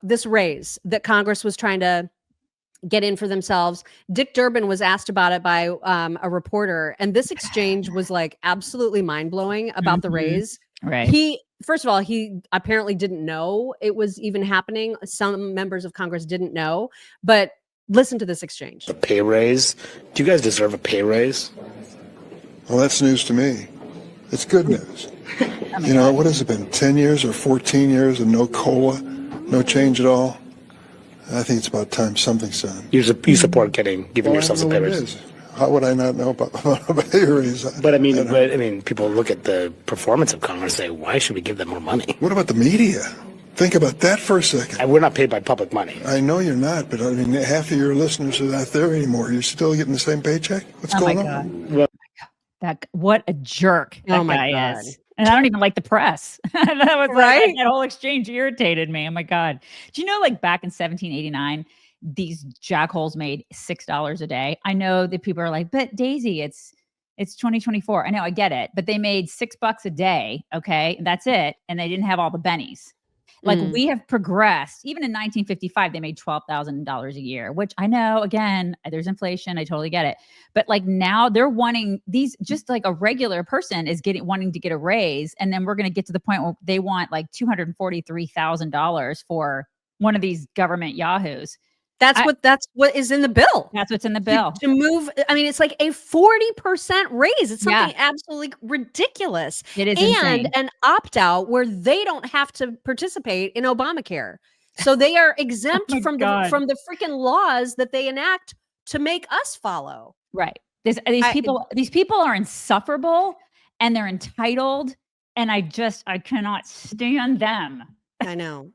this raise that Congress was trying to get in for themselves. Dick Durbin was asked about it by a reporter, and this exchange was like absolutely mind-blowing about the raise. Right. First of all, he apparently didn't know it was even happening. Some members of Congress didn't know, but listen to this exchange. A pay raise? Do you guys deserve a pay raise? Well, that's news to me. It's good news. You know, what has it been, 10 years or 14 years and no COLA, no change at all? I think it's about time something's done. You support giving yourselves a pay raise? How would I not know about a pay raise? But I mean, people look at the performance of Congress and say, why should we give them more money? What about the media? Think about that for a second. And we're not paid by public money. I know you're not, but I mean, half of your listeners are not there anymore. You're still getting the same paycheck? What's going on? Well, what a jerk that guy God. is. And I don't even like the press. That was right. That whole exchange irritated me. Oh my God. Do you know, like back in 1789, these jackholes made $6 a day? I know that people are like, but Daisy, it's 2024. I know, I get it. But they made $6 a day. Okay. That's it. And they didn't have all the bennies. Like we have progressed. Even in 1955, they made $12,000 a year, which I know, again, there's inflation. I totally get it. But like now they're wanting these, just like a regular person is wanting to get a raise. And then we're going to get to the point where they want like $243,000 for one of these government yahoos. That's what is in the bill. That's what's in the bill. To move, I mean, it's like a 40% raise. It's something absolutely ridiculous. It is insane. And an opt-out where they don't have to participate in Obamacare. So they are exempt from the freaking laws that they enact to make us follow. Right. These people are insufferable and they're entitled. And I cannot stand them. I know.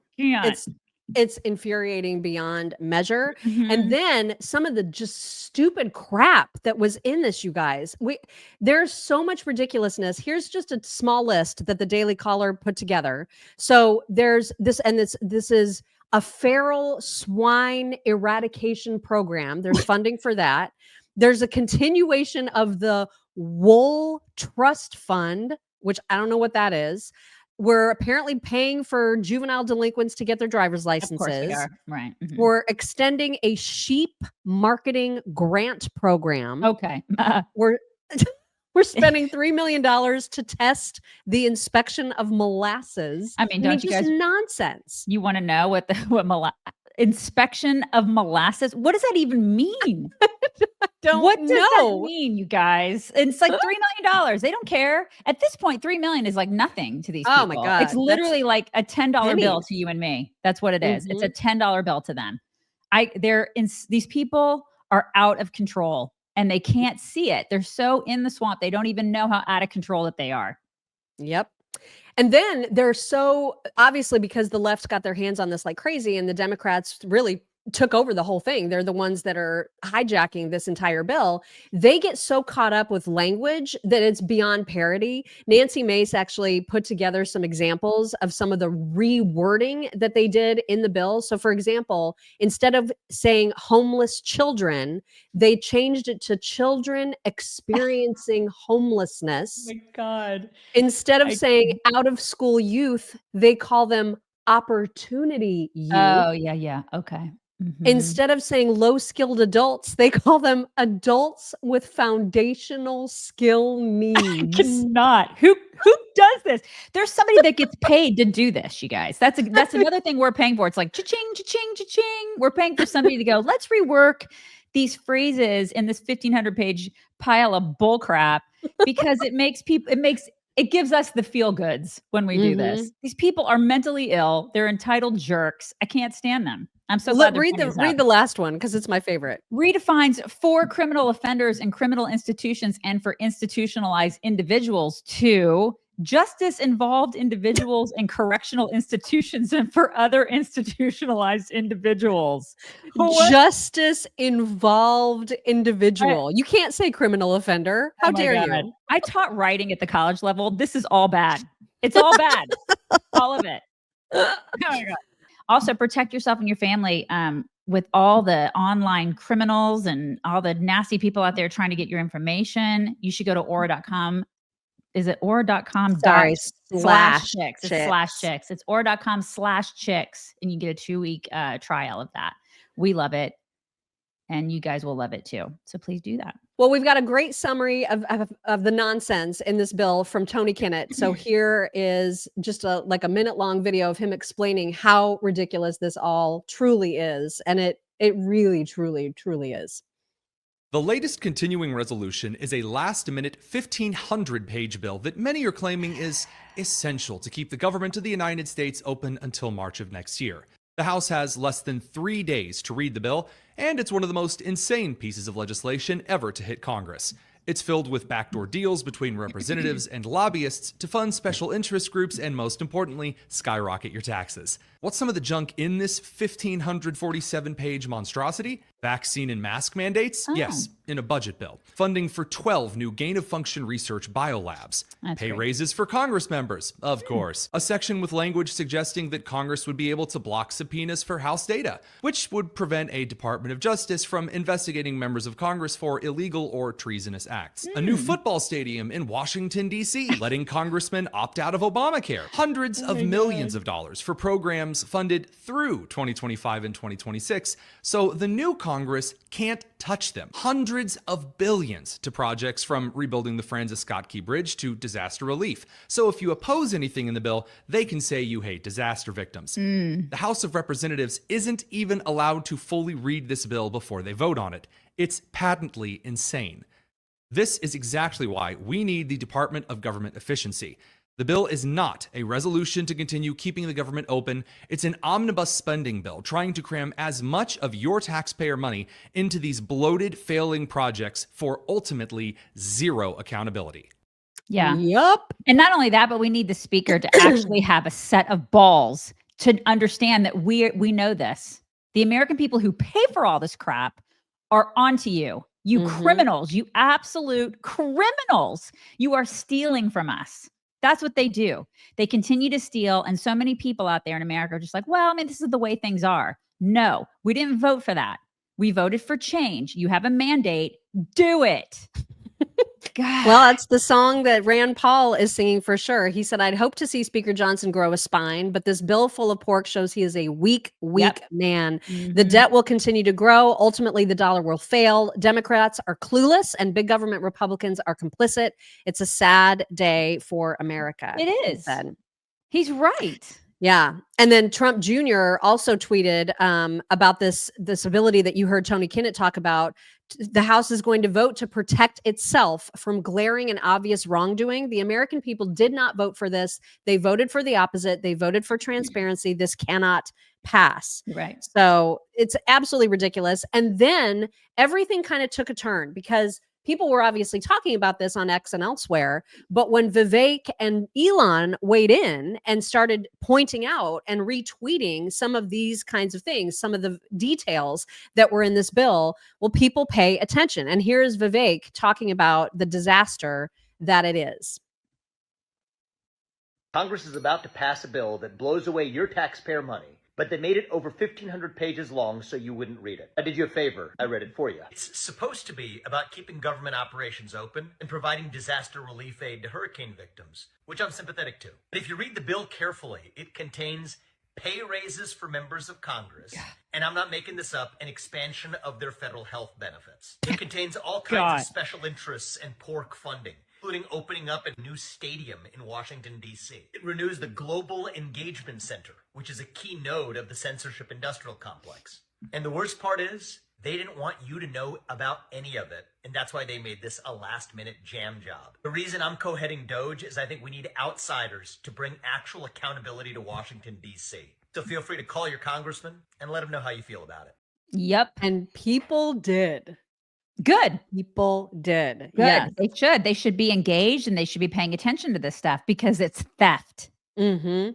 It's infuriating beyond measure. And then some of the just stupid crap that was in this, you guys. There's so much ridiculousness. Here's just a small list that the Daily Caller put together. So there's this, and this is a feral swine eradication program. There's funding for that. There's a continuation of the Wool Trust Fund, which I don't know what that is. We're apparently paying for juvenile delinquents to get their driver's licenses. Of course we are. Right. We're extending a sheep marketing grant program. Okay. We're spending $3 million to test the inspection of molasses. I mean, don't you guys? Nonsense. You want to know what inspection of molasses? What does that even mean? What does that mean, you guys? It's like $3 million. They don't care. At this point, $3 million is like nothing to these people. Oh my God. It's literally like a $10 bill to you and me. That's what it is. It's a $10 bill to them. These people are out of control and they can't see it. They're so in the swamp. They don't even know how out of control that they are. Yep. And then they're so, obviously, because the left got their hands on this like crazy and the Democrats really took over the whole thing. They're the ones that are hijacking this entire bill. They get so caught up with language that it's beyond parody. Nancy Mace actually put together some examples of some of the rewording that they did in the bill. So for example, instead of saying homeless children, they changed it to children experiencing homelessness. Oh my God. Instead of saying out of school youth, they call them opportunity youth. Oh, yeah. Okay. Instead of saying low-skilled adults, they call them adults with foundational skill needs. I cannot. Who does this? There's somebody that gets paid to do this, you guys. That's another thing we're paying for. It's like cha-ching, cha-ching, cha-ching. We're paying for somebody to go, let's rework these phrases in this 1,500-page pile of bull crap because it gives us the feel goods when we do this. These people are mentally ill. They're entitled jerks. I can't stand them. I'm so glad. Read the last one because it's my favorite. Redefines for criminal offenders in criminal institutions and for institutionalized individuals to justice-involved individuals in correctional institutions and for other institutionalized individuals. Justice-involved individual. You can't say criminal offender. How dare you? I taught writing at the college level. This is all bad. It's all bad. All of it. Oh my God. Also, protect yourself and your family with all the online criminals and all the nasty people out there trying to get your information. You should go to Aura.com. is it or.com Sorry, slash chicks. chicks. It's slash chicks. It's or.com slash chicks. And you get a 2-week trial of that. We love it. And you guys will love it too. So please do that. Well, we've got a great summary of the nonsense in this bill from Tony Kinnett. So here is just a minute-long video of him explaining how ridiculous this all truly is. And it really, truly, truly is. The latest continuing resolution is a last-minute 1,500-page bill that many are claiming is essential to keep the government of the United States open until March of next year. The House has less than 3 days to read the bill, and it's one of the most insane pieces of legislation ever to hit Congress. It's filled with backdoor deals between representatives and lobbyists to fund special interest groups and, most importantly, skyrocket your taxes. What's some of the junk in this 1,547-page monstrosity? Vaccine and mask mandates? Oh. Yes, in a budget bill. Funding for 12 new gain-of-function research biolabs. That's Pay great. raises for Congress members, of course. A section with language suggesting that Congress would be able to block subpoenas for House data, which would prevent a Department of Justice from investigating members of Congress for illegal or treasonous acts. A new football stadium in Washington, D.C., letting congressmen opt out of Obamacare. Hundreds of millions of dollars for programs funded through 2025 and 2026, so the new Congress can't touch them. Hundreds of billions to projects from rebuilding the Francis Scott Key Bridge to disaster relief. So if you oppose anything in the bill, they can say you hate disaster victims. The House of Representatives isn't even allowed to fully read this bill before they vote on it. It's patently insane. This is exactly why we need the Department of Government Efficiency. The bill is not a resolution to continue keeping the government open. It's an omnibus spending bill trying to cram as much of your taxpayer money into these bloated, failing projects for ultimately zero accountability. Yeah. Yup. And not only that, but we need the speaker to actually have a set of balls to understand that we know this. The American people who pay for all this crap are onto you. You criminals, you absolute criminals. You are stealing from us. That's what they do. They continue to steal. And so many people out there in America are just like, well, I mean, this is the way things are. No, we didn't vote for that. We voted for change. You have a mandate. Do it. God. Well, that's the song that Rand Paul is singing for sure. He said, I'd hope to see Speaker Johnson grow a spine, but this bill full of pork shows he is a weak man. The debt will continue to grow. Ultimately, the dollar will fail. Democrats are clueless and big government Republicans are complicit. It's a sad day for America. It he is. said. He's right. Yeah. And then Trump Jr. also tweeted about this ability that you heard Tony Kinnett talk about. The House is going to vote to protect itself from glaring and obvious wrongdoing. The American people did not vote for this. They voted for the opposite. They voted for transparency. This cannot pass. Right. So it's absolutely ridiculous. And then everything kind of took a turn because people were obviously talking about this on X and elsewhere. But when Vivek and Elon weighed in and started pointing out and retweeting some of these kinds of things, some of the details that were in this bill, well, people pay attention. And here's Vivek talking about the disaster that it is. Congress is about to pass a bill that blows away your taxpayer money, but they made it over 1,500 pages long so you wouldn't read it. I did you a favor. I read it for you. It's supposed to be about keeping government operations open and providing disaster relief aid to hurricane victims, which I'm sympathetic to. But if you read the bill carefully, it contains pay raises for members of Congress, and I'm not making this up, an expansion of their federal health benefits. It contains all kinds of special interests and pork funding, including opening up a new stadium in Washington, D.C. It renews the Global Engagement Center, which is a key node of the censorship industrial complex. And the worst part is, they didn't want you to know about any of it, and that's why they made this a last-minute jam job. The reason I'm co-heading DOGE is I think we need outsiders to bring actual accountability to Washington, D.C. So feel free to call your congressman and let them know how you feel about it. Yep. And people did. Good. People did. Good. Yes. They should be engaged and they should be paying attention to this stuff because it's theft. Mm-hmm.